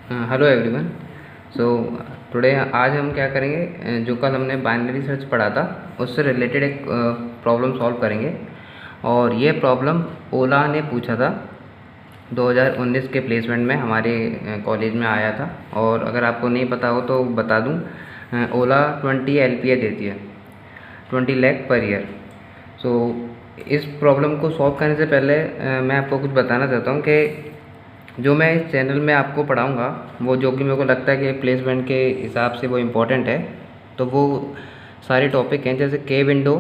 Hello everyone. So today आज हम क्या करेंगे, जो कल हमने बाइनरी सर्च पढ़ा था उससे रिलेटेड एक प्रॉब्लम सॉल्व करेंगे। और ये प्रॉब्लम ओला ने पूछा था 2019 के प्लेसमेंट में हमारे कॉलेज में आया था। और अगर आपको नहीं पता हो तो बता दूं, ओला 20 LPA देती है, 20 लाख पर ईयर। सो इस प्रॉब्लम को सॉल्व करने से पहले मैं आपको कुछ बताना चाहता हूँ कि जो मैं इस चैनल में आपको पढ़ाऊँगा वो जो कि मेरे को लगता है कि प्लेसमेंट के हिसाब से वो इम्पोर्टेंट है, तो वो सारे टॉपिक हैं जैसे के विंडो,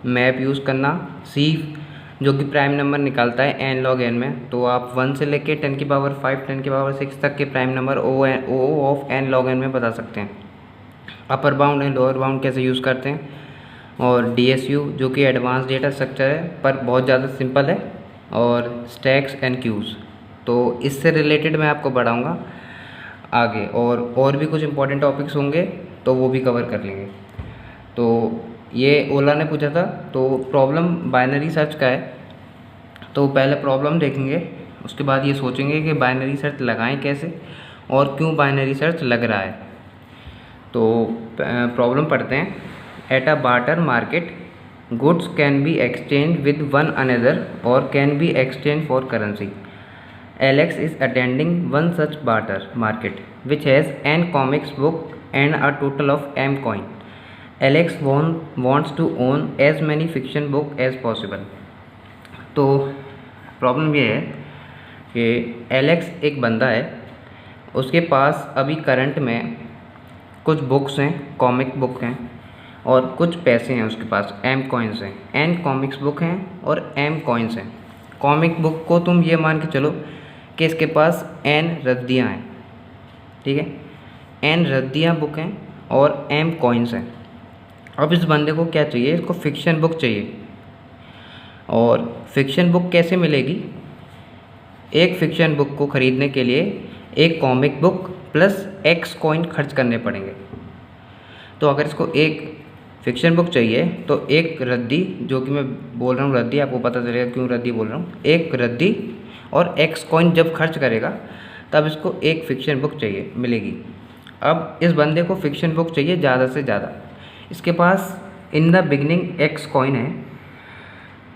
मैप यूज़ करना, सी जो कि प्राइम नंबर निकालता है एन लॉग एन में। तो आप 1 से लेके 10 की पावर 5, 10 की पावर 6 तक के prime number O of n log n में बता सकते हैं। Upper bound and lower bound कैसे यूज़ करते हैं। और DSU जो कि एडवांस डेटा स्ट्रक्चर है पर बहुत ज़्यादा सिंपल है। और स्टैक्स एंड क्यूज़, तो इससे रिलेटेड मैं आपको पढ़ाऊँगा आगे। और भी कुछ इंपॉर्टेंट टॉपिक्स होंगे तो वो भी कवर कर लेंगे। तो ये ओला ने पूछा था, तो प्रॉब्लम बाइनरी सर्च का है। तो पहले प्रॉब्लम देखेंगे, उसके बाद ये सोचेंगे कि बाइनरी सर्च लगाएं कैसे और क्यों बाइनरी सर्च लग रहा है। तो प्रॉब्लम पढ़ते हैं। At a barter market goods can be exchange with one another or can be exchange for currency. Alex is attending one such barter market which has n comics book and a total of m coin. Alex wants to own as many fiction book as possible. तो problem ये है कि Alex एक बंदा है, उसके पास अभी current में कुछ बुक्स हैं, कॉमिक बुक हैं और कुछ पैसे हैं उसके पास, एम कॉइन्स हैं। एन कॉमिक्स बुक हैं और एम कॉइन्स हैं। कॉमिक बुक को तुम ये मान के चलो कि इसके पास एन रद्दियाँ हैं, ठीक है। एन रद्दियाँ बुक हैं और एम कॉइन्स हैं। अब इस बंदे को क्या चाहिए, इसको फिक्शन बुक चाहिए। और फिक्शन बुक कैसे मिलेगी, एक फिक्शन बुक को ख़रीदने के लिए एक comic book plus x coin खर्च करने पड़ेंगे। तो अगर इसको एक फिक्शन बुक चाहिए तो एक रद्दी, जो कि मैं बोल रहा हूँ रद्दी, आपको पता चलेगा क्यों रद्दी बोल रहा हूँ, एक रद्दी और एक्स कॉइन जब खर्च करेगा तब इसको एक फ़िक्शन बुक चाहिए मिलेगी। अब इस बंदे को फ़िक्शन बुक चाहिए ज़्यादा से ज़्यादा। इसके पास in the beginning X coin है।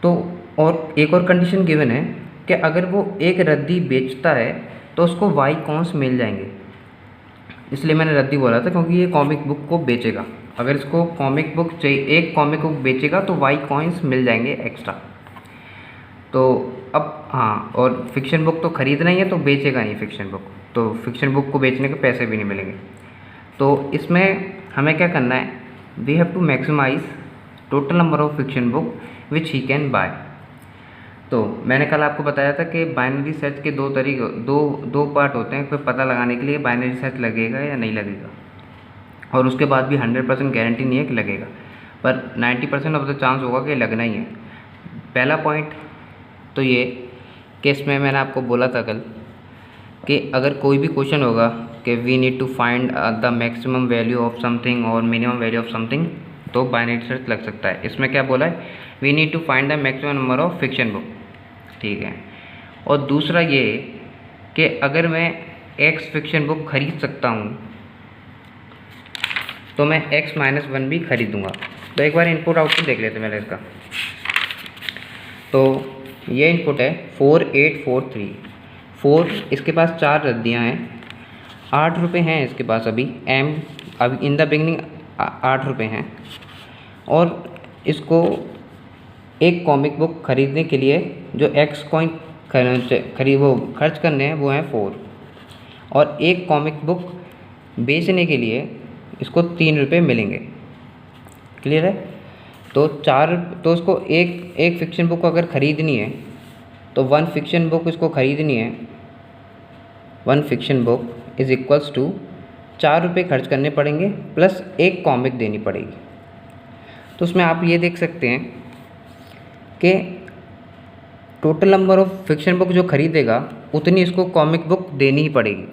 तो और एक और कंडीशन गिवन है कि अगर वो एक रद्दी बेचता है तो उसको वाई कॉइन्स मिल जाएंगे। इसलिए मैंने रद्दी बोला था क्योंकि ये कॉमिक बुक को बेचेगा। अगर इसको कॉमिक बुक चाहिए, एक कॉमिक बुक बेचेगा तो वाई कॉइन्स मिल जाएंगे एक्स्ट्रा। तो अब हाँ, और फिक्शन बुक तो ख़रीदना ही है तो बेचेगा नहीं फिक्शन बुक, तो फिक्शन बुक को बेचने के पैसे भी नहीं मिलेंगे। तो इसमें हमें क्या करना है, we have to maximize total number of fiction book which he can buy. तो मैंने कल आपको बताया था कि बाइनरी सर्च के दो पार्ट होते हैं। फिर पता लगाने के लिए बाइनरी सर्च लगेगा या नहीं लगेगा, और उसके बाद भी 100% गारंटी नहीं है कि लगेगा, पर 90% ऑफ द चांस होगा कि लगना ही है। पहला पॉइंट तो ये कि इसमें मैंने आपको बोला था कल कि अगर कोई भी क्वेश्चन होगा कि we need to find the maximum value of something और मिनिमम वैल्यू ऑफ समथिंग, तो बाइनरी सर्च लग सकता है। इसमें क्या बोला है, we need to find the maximum number of fiction book, ठीक है। और दूसरा ये कि अगर मैं एक्स फिक्शन बुक खरीद सकता हूँ तो मैं x-1 भी खरीदूँगा। तो एक बार इनपुट आउटपुट देख लेते हैं पहले इसका। तो ये इनपुट है 4843 4, इसके पास 4 रद्दियाँ हैं, 8 रुपये हैं इसके पास अभी इन द बिगनिंग 8 रुपये हैं। और इसको एक कॉमिक बुक ख़रीदने के लिए जो एक्स कॉइन खर्च करने हैं वो हैं 4, और एक कॉमिक बुक बेचने के लिए इसको 3 रुपये मिलेंगे। क्लियर है। तो उसको एक फिक्शन बुक अगर ख़रीदनी है तो 1 फिक्शन बुक इसको ख़रीदनी है, 1 fiction book is equals to 4 रुपये खर्च करने पड़ेंगे प्लस एक कॉमिक देनी पड़ेगी। तो उसमें आप ये देख सकते हैं कि total number of fiction book जो ख़रीदेगा उतनी इसको कॉमिक बुक देनी ही पड़ेगी,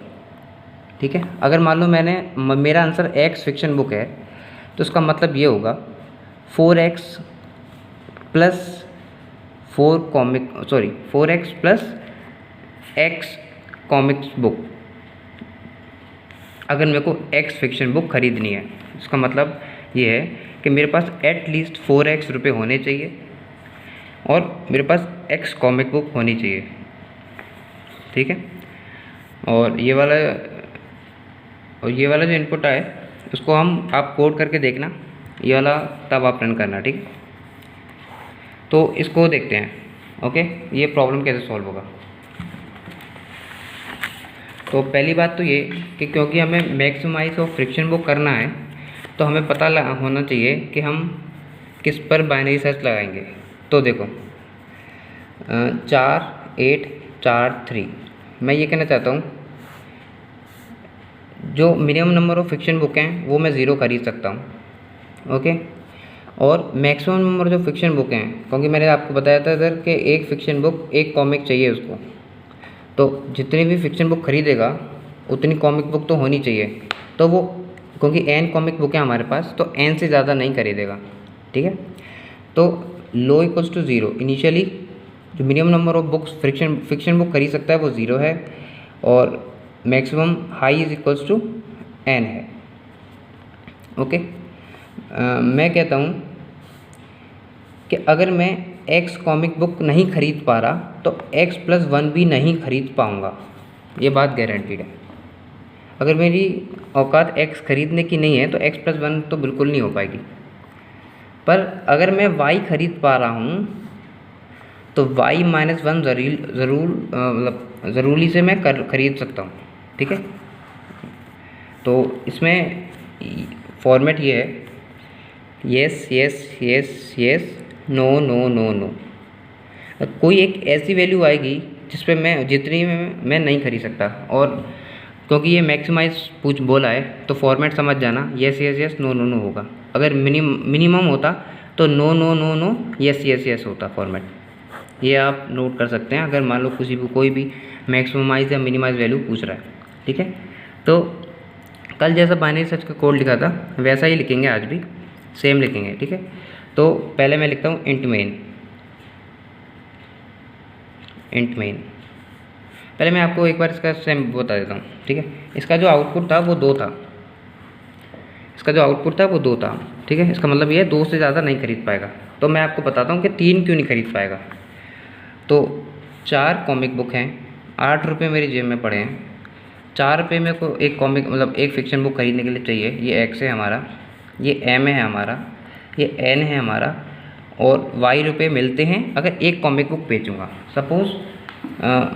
ठीक है। अगर मान लो मेरा आंसर एक्स फिक्शन बुक है तो इसका मतलब ये होगा 4x plus 4x plus x comics book अगर मेरे को एक्स फिक्शन बुक खरीदनी है, इसका मतलब ये है कि मेरे पास एटलीस्ट 4x रुपये होने चाहिए और मेरे पास एक्स कॉमिक बुक होनी चाहिए, ठीक है। और ये वाला जो इनपुट है उसको आप कोड करके देखना, ये वाला तब आप रन करना, ठीक है। तो इसको देखते हैं, ओके, ये प्रॉब्लम कैसे सॉल्व होगा। तो पहली बात तो ये कि क्योंकि हमें मैक्सिमाइज ऑफ फ्रिक्शन बुक करना है तो हमें पता होना चाहिए कि हम किस पर बाइनरी सर्च लगाएंगे। तो देखो 4 8 4 3, मैं ये कहना चाहता हूँ जो minimum number of fiction book हैं वो मैं 0 खरीद सकता हूँ, ओके। और मैक्सिमम नंबर जो फिक्शन बुक हैं, क्योंकि मैंने आपको बताया था इधर कि एक फिक्शन बुक एक कॉमिक चाहिए उसको, तो जितनी भी फिक्शन बुक खरीदेगा उतनी कॉमिक बुक तो होनी चाहिए। तो वो क्योंकि n कॉमिक बुक है हमारे पास, तो n से ज़्यादा नहीं खरीदेगा, ठीक है। तो लो इक्वल्स टू 0, इनिशियली जो minimum number of books fiction book खरीद सकता है वो 0 है, और maximum high is equals to n है, ओके। मैं कहता हूँ कि अगर मैं x कॉमिक बुक नहीं खरीद पा रहा तो x+1 भी नहीं खरीद पाऊँगा, ये बात गारंटीड है। अगर मेरी औकात x खरीदने की नहीं है तो x+1 तो बिल्कुल नहीं हो पाएगी। पर अगर मैं y खरीद पा रहा हूँ तो y-1 ज़रूरी से मैं खरीद सकता हूँ, ठीक है। तो इसमें फॉर्मेट ये है yes yes yes yes no no no no. कोई एक ऐसी वैल्यू आएगी जिस पे जितनी मैं नहीं खरीद सकता, और क्योंकि ये मैक्सिमाइज पूछ बोला है तो फॉर्मेट समझ जाना, yes yes yes no no no होगा। अगर मिनिमम होता तो no no no no yes yes yes होता फॉर्मेट। ये आप नोट कर सकते हैं अगर मान लो कोई भी मैक्सिमाइज या मिनिमाइज वैल्यू पूछ रहा है, ठीक है। तो कल जैसा बाइनरी सर्च का कोड लिखा था वैसा ही लिखेंगे, आज भी सेम लिखेंगे, ठीक है। तो पहले मैं लिखता हूँ इंट मेन। पहले मैं आपको एक बार इसका सेम बता देता हूँ, ठीक है। इसका जो आउटपुट था वो 2 था, ठीक है। इसका मतलब ये 2 से ज़्यादा नहीं खरीद पाएगा। तो मैं आपको बताता हूँ कि 3 क्यों नहीं खरीद पाएगा। तो 4 कॉमिक बुक हैं, 8 रुपये मेरी जेब में पड़े हैं, 4 रुपये मेरे को एक कॉमिक मतलब एक फिक्शन बुक खरीदने के लिए चाहिए। ये x है हमारा, ये m है हमारा, ये n है हमारा, और y रुपये मिलते हैं अगर एक कॉमिक बुक बेचूँगा। सपोज़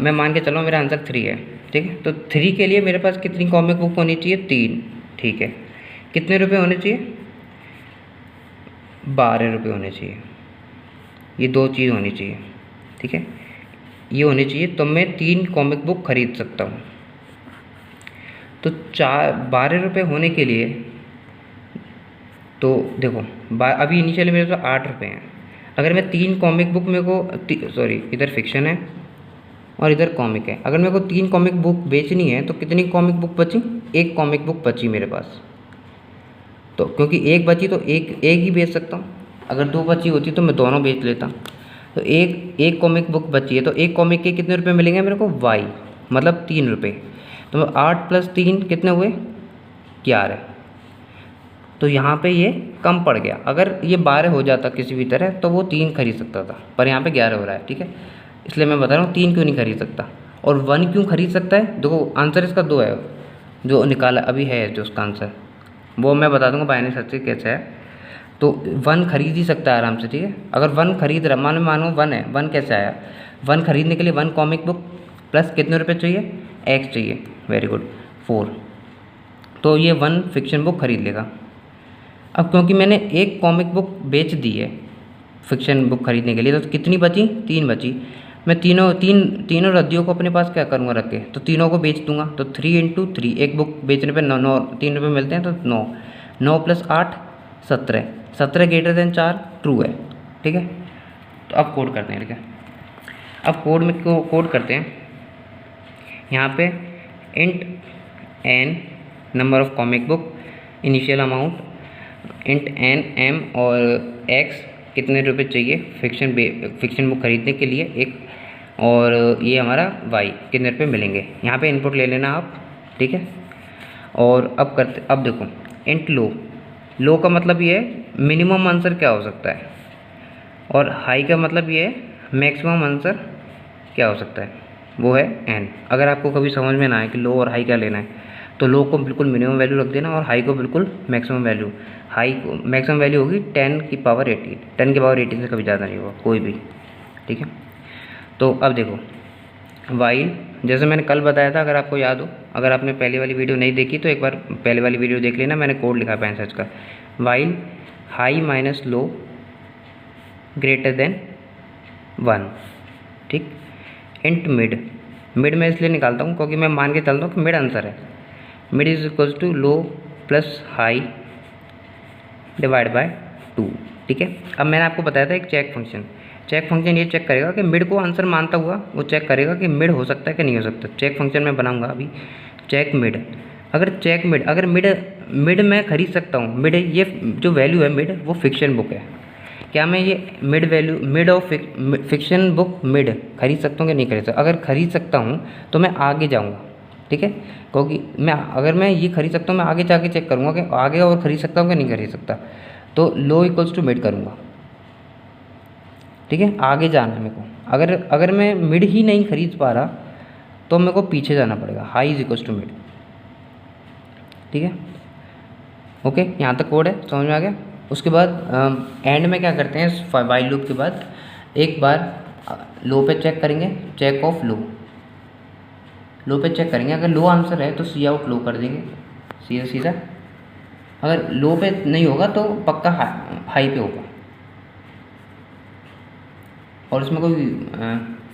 मैं मान के चलो मेरा आंसर 3 है, ठीक है। तो 3 के लिए मेरे पास कितनी कॉमिक बुक होनी चाहिए? 3, ठीक है। कितने रुपए होने चाहिए? 12 रुपये होने चाहिए। ये 2 चीज़ होनी चाहिए, ठीक है। ये होनी चाहिए तो मैं 3 कॉमिक बुक खरीद सकता हूँ। तो 12 रुपये होने के लिए तो देखो अभी इनिशियली मेरे पास 8 रुपये हैं। अगर मैं 3 कॉमिक बुक मेरे को इधर फिक्शन है और इधर कॉमिक है, अगर मेरे को 3 कॉमिक बुक बेचनी है तो कितनी कॉमिक बुक बची? 1 कॉमिक बुक बची मेरे पास। तो क्योंकि 1 बची तो एक ही बेच सकता हूँ, अगर 2 बची होती तो मैं दोनों बेच लेता। तो एक कॉमिक बुक बची है तो एक कॉमिक के कितने रुपए मिलेंगे मेरे को? y, मतलब 3 रुपये। तो 8 + 3 कितने हुए? 11। तो यहाँ पे ये कम पड़ गया। अगर ये 12 हो जाता किसी भी तरह तो वो 3 खरीद सकता था, पर यहाँ पे 11 हो रहा है, ठीक है। इसलिए मैं बता रहा हूँ 3 क्यों नहीं खरीद सकता। और 1 क्यों खरीद सकता है? देखो आंसर इसका 2 है, जो निकाला अभी है जो उसका आंसर, वो मैं बता दूँगा बाइनरी सर्च से कैसे है। तो 1 खरीद ही सकता है आराम से, ठीक है। अगर 1 खरीद रहा, मानो 1 है, 1 कैसे आया? 1 खरीदने के लिए 1 कॉमिक बुक प्लस कितने रुपये चाहिए? x चाहिए, वेरी गुड, 4। तो ये 1 फिक्शन बुक खरीद लेगा। अब क्योंकि मैंने एक कॉमिक बुक बेच दी है फिक्शन बुक खरीदने के लिए, तो कितनी बची? 3 बची। मैं तीनों रद्दियों को अपने पास क्या करूँगा रख के, तो तीनों को बेच दूंगा। तो 3 × 3, एक बुक बेचने पे 9 3 रुपये मिलते हैं, तो 9 + 8 17 17 > 4 ट्रू है, ठीक है। तो अब कोड करते हैं, ठीक है। अब कोड करते हैं। यहाँ पे int n number of comic book, initial amount, int n m और x कितने रुपए चाहिए फिक्शन बुक खरीदने के लिए एक, और ये हमारा y कितने रुपए मिलेंगे। यहाँ पे इनपुट ले लेना आप, ठीक है। और अब देखो इंट लो का मतलब ये है मिनिमम आंसर क्या हो सकता है, और हाई का मतलब ये है मैक्सिमम आंसर क्या हो सकता है, वो है n। अगर आपको कभी समझ में ना आए कि लो और हाई क्या लेना है, तो लो को बिल्कुल मिनिमम वैल्यू रख देना और हाई को बिल्कुल मैक्सिमम वैल्यू। हाई को मैक्सिमम वैल्यू होगी 10 की पावर 18, 10 की पावर 18 से कभी ज़्यादा नहीं होगा कोई भी, ठीक है। तो अब देखो वाइल, जैसे मैंने कल बताया था, अगर आपको याद हो, अगर आपने पहली वाली वीडियो नहीं देखी तो एक बार पहले वाली वीडियो देख लेना, मैंने कोड लिखा है सर्च का, while high minus low greater than 1, ठीक। इंट मिड मैं इसलिए निकालता हूँ क्योंकि मैं मान के चलता हूँ कि मिड आंसर है। Mid is equals to low plus high divide by 2, ठीक है। अब मैंने आपको बताया था एक चेक फंक्शन ये चेक करेगा कि मिड को आंसर मानता हुआ वो चेक करेगा कि मिड हो सकता है कि नहीं हो सकता। चेक फंक्शन मैं बनाऊंगा अभी, चेक मिड। अगर मिड मैं खरीद सकता हूँ, मिड ये जो वैल्यू है मिड वो फिक्शन बुक है, क्या मैं ये mid of fiction book mid खरीद सकता हूँ कि नहीं खरीद सकता। अगर खरीद सकता हूँ तो मैं आगे जाऊँगा, ठीक है, क्योंकि अगर मैं ये खरीद सकता हूँ मैं आगे जाके चेक करूँगा कि आगे और खरीद सकता हूँ कि नहीं खरीद सकता। तो लो इक्वल्स टू मिड करूँगा, ठीक है, आगे जाना है मेरे को। अगर मैं मिड ही नहीं खरीद पा रहा तो मेरे को पीछे जाना पड़ेगा, high is equals to mid, ठीक है। ओके, यहाँ तक कोड है, समझ में आ गया। उसके बाद एंड में क्या करते हैं, वाइल लूप के बाद एक बार लो पे चेक करेंगे, चेक ऑफ लो पे चेक करेंगे। अगर लो आंसर है तो सी आउट लो कर देंगे सीधा सीधा। अगर लो पे नहीं होगा तो पक्का हाई पे होगा। और इसमें कोई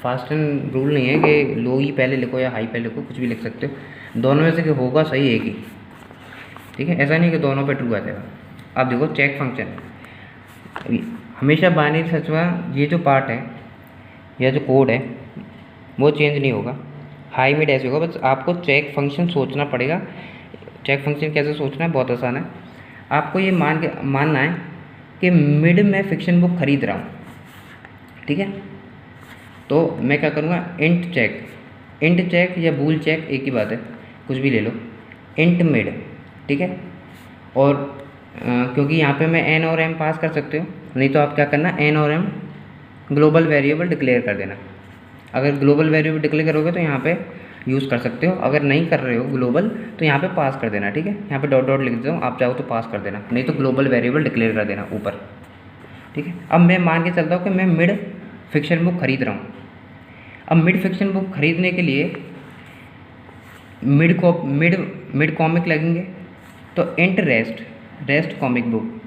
फास्ट एंड रूल नहीं है कि लो ही पहले लिखो या हाई पहले लिखो, कुछ भी लिख सकते हो, दोनों में से कि होगा सही एक ही, ठीक है। ऐसा नहीं कि दोनों पे ट्रू आ जाएगा। अब देखो चेक फंक्शन, हमेशा बाइनरी सर्च में ये जो पार्ट है या जो कोड है वो चेंज नहीं होगा, हाई मिड ऐसे होगा। बस आपको चेक फंक्शन सोचना पड़ेगा। चेक फंक्शन कैसे सोचना है, बहुत आसान है। आपको ये मानना है कि मिड में फिक्शन बुक खरीद रहा हूँ, ठीक है। तो मैं क्या करूँगा, इंट चेक या बूल चेक एक ही बात है, कुछ भी ले लो, इंट मिड, ठीक है। और क्योंकि यहाँ पे मैं एन और एम पास कर सकते हो, नहीं तो आप क्या करना, एन और एम ग्लोबल वेरिएबल डिक्लेयर कर देना। अगर ग्लोबल वेरिएबल डिक्लेयर करोगे तो यहाँ पे यूज़ कर सकते हो, अगर नहीं कर रहे हो ग्लोबल तो यहाँ पे पास कर देना, ठीक है। यहाँ पे डॉट डॉट लिख देता हूँ, आप चाहो तो पास कर देना, नहीं तो ग्लोबल वेरिएबल डिक्लेयर कर देना ऊपर, ठीक है। अब मैं मान के चलता हूँ कि मैं मिड फिक्शन बुक खरीद रहा हूँ। अब मिड फिक्शन बुक खरीदने के लिए मिड कॉमिक लगेंगे, तो इंट रेस्ट कॉमिक बुक।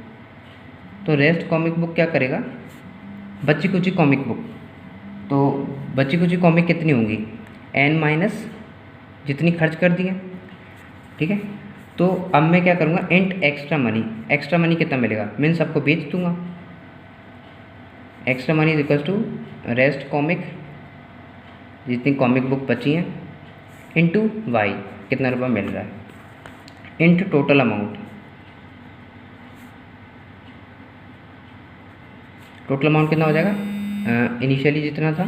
तो रेस्ट कॉमिक बुक क्या करेगा, बच्ची कुची कॉमिक बुक। तो बच्ची कुची कॉमिक कितनी होंगी, n माइनस जितनी खर्च कर दी है, ठीक है। तो अब मैं क्या करूँगा, इंट एक्स्ट्रा मनी कितना मिलेगा, मैं सबको बेच दूंगा। Extra money is equals to rest comic जितनी कॉमिक बुक बची हैं इंटू वाई, कितना रुपया मिल रहा है, int total amount. Total amount कितना हो जाएगा, इनिशियली जितना था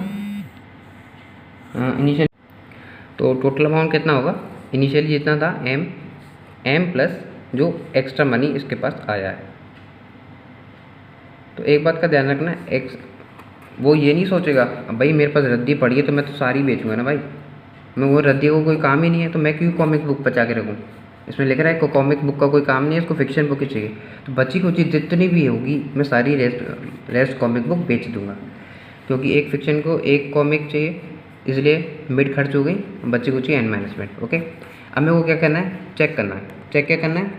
तो टोटल अमाउंट कितना होगा, इनिशियली जितना था एम प्लस जो एक्स्ट्रा मनी इसके पास आया है। तो एक बात का ध्यान रखना, वो ये नहीं सोचेगा भाई मेरे पास रद्दी पड़ी है तो मैं तो सारी बेचूंगा ना भाई, मैं वो रद्दी को कोई काम ही नहीं है तो मैं क्यों कॉमिक बुक बचा के रखूँ। इसमें लिख रहा है कॉमिक बुक का कोई काम नहीं है, इसको फिक्शन बुक ही चाहिए। तो बची कुछ जितनी भी होगी मैं सारी रेस्ट कॉमिक बुक बेच दूंगा, क्योंकि एक फिक्शन को एक कॉमिक चाहिए, इसलिए मिड खर्च हो गई, बची कुची n माइनस मिड। ओके, अब मेरे को क्या करना है, चेक करना है। चेक क्या करना है,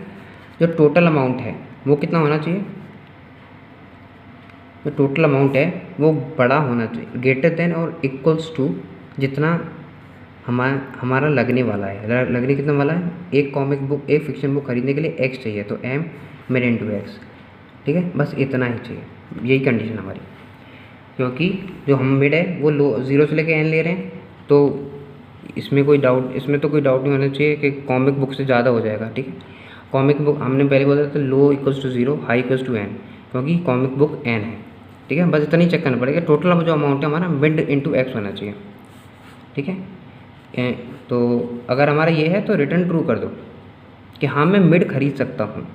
जो टोटल अमाउंट है वो कितना होना चाहिए, जो टोटल अमाउंट है वो बड़ा होना चाहिए, ग्रेटर देन और इक्वल्स टू जितना हमारा लगने वाला है। लगने कितना वाला है, एक कॉमिक बुक एक फिक्शन बुक खरीदने के लिए x चाहिए, तो m मिड इंटू एक्स, ठीक है, बस इतना ही चाहिए, यही कंडीशन हमारी। क्योंकि जो हम मिड है वो लो 0 से लेकर n ले रहे हैं, तो इसमें कोई डाउट नहीं होना चाहिए कि कॉमिक बुक से ज़्यादा हो जाएगा, ठीक है। कॉमिक बुक हमने पहले बोला था low equals to 0 high equals to n, क्योंकि कॉमिक बुक n है, ठीक है। बस इतना ही चेक करना पड़ेगा, टोटल जो अमाउंट है हमारा मिड इंटू एक्स होना चाहिए, ठीक है। तो अगर हमारा ये है तो रिटर्न ट्रू कर दो, कि हाँ मैं मिड खरीद सकता हूँ,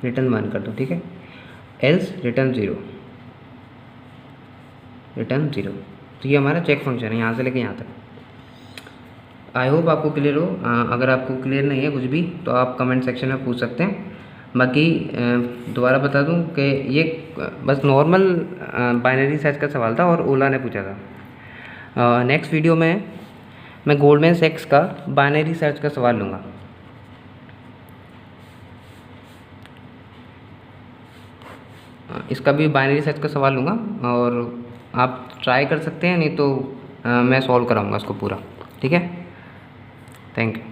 रिटर्न 1 कर दो, ठीक है। Else return 0, return 0। तो ये हमारा चेक फंक्शन है यहाँ से लेके यहाँ तक। आई होप आपको क्लियर हो। अगर आपको क्लियर नहीं है कुछ भी तो आप कमेंट सेक्शन में पूछ सकते हैं। बाकी दोबारा बता दूं कि ये बस नॉर्मल बाइनरी सर्च का सवाल था और ओला ने पूछा था। नेक्स्ट वीडियो में मैं गोल्डमैन सैक्स का बाइनरी सर्च का सवाल लूँगा। इसका भी बाइनरी सर्च का सवाल लूँगा और आप ट्राई कर सकते हैं, नहीं तो मैं सॉल्व कराऊँगा इसको पूरा, ठीक है। Thank you.